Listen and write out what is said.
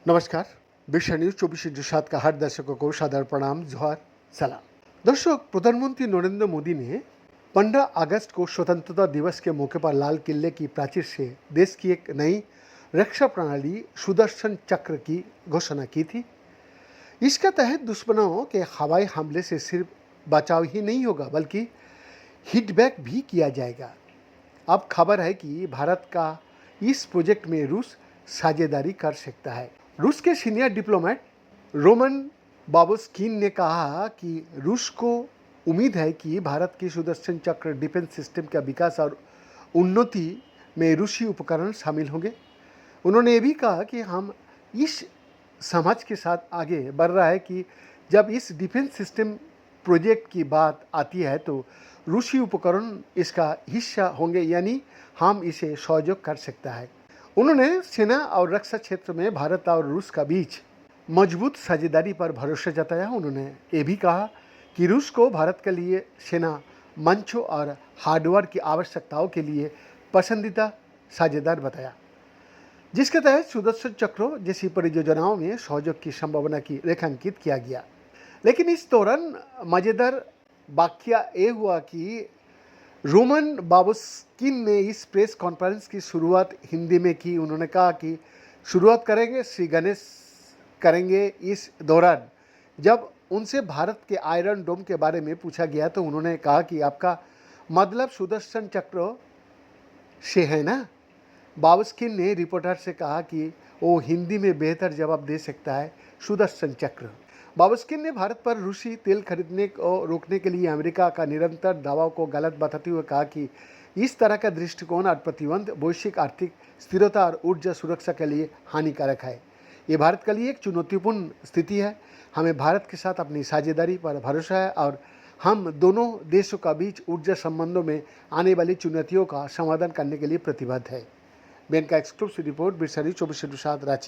नमस्कार। বিশ্ব নিউজ 24/7 का हर दर्शकों को सादर प्रणाम, जोहार, सलाम। दर्शक, प्रधानमंत्री नरेंद्र मोदी ने 15 अगस्त को स्वतंत्रता दिवस के मौके पर लाल किले की प्राचीर से देश की एक नई रक्षा प्रणाली सुदर्शन चक्र की घोषणा की थी। इसके तहत दुश्मनों के हवाई हमले से सिर्फ बचाव ही नहीं होगा बल्कि हिटबैक भी किया जाएगा। अब खबर है कि भारत का इस प्रोजेक्ट में रूस साझेदारी कर सकता है। रूस के सीनियर डिप्लोमेट रोमन बाबुस्किन ने कहा कि रूस को उम्मीद है कि भारत की सुदर्शन चक्र डिफेंस सिस्टम का विकास और उन्नति में रूसी उपकरण शामिल होंगे। उन्होंने ये भी कहा कि हम इस समझ के साथ आगे बढ़ रहा है कि जब इस डिफेंस सिस्टम प्रोजेक्ट की बात आती है तो रूसी उपकरण इसका हिस्सा होंगे, यानी हम इसे सहयोग कर सकता है। उन्होंने सेना और रक्षा क्षेत्र में भारत और रूस का बीच मजबूत साझेदारी पर भरोसा जताया। उन्होंने ये भी कहा कि रूस को भारत के लिए सेना मंचों और हार्डवेयर की आवश्यकताओं के लिए पसंदीदा साझेदार बताया, जिसके तहत सुदर्शन चक्रों जैसी परियोजनाओं में सहयोग की संभावना की रेखांकित किया गया। लेकिन इस दौरान मजेदार वाकया ये हुआ कि रोमन बाबुस्किन ने इस प्रेस कॉन्फ्रेंस की शुरुआत हिंदी में की। उन्होंने कहा कि शुरुआत करेंगे श्री गणेश करेंगे। इस दौरान जब उनसे भारत के आयरन डोम के बारे में पूछा गया तो उन्होंने कहा कि आपका मतलब सुदर्शन चक्र से है ना। बाबुस्किन ने रिपोर्टर से कहा कि वो हिंदी में बेहतर जवाब दे सकता है। सुदर्शन चक्र। बाबुस्किन ने भारत पर रूसी तेल खरीदने को रोकने के लिए अमेरिका का निरंतर दावाओं को गलत बताते हुए कहा कि इस तरह का दृष्टिकोण और प्रतिबंध वैश्विक आर्थिक स्थिरता और ऊर्जा सुरक्षा के लिए हानिकारक है। ये भारत के लिए एक चुनौतीपूर्ण स्थिति है। हमें भारत के साथ अपनी साझेदारी पर भरोसा है और हम दोनों देशों का बीच ऊर्जा संबंधों में आने वाली चुनौतियों का समाधान करने के लिए प्रतिबद्ध है। बैंक का exclusive report, Birsa news 24/7 Ranchi.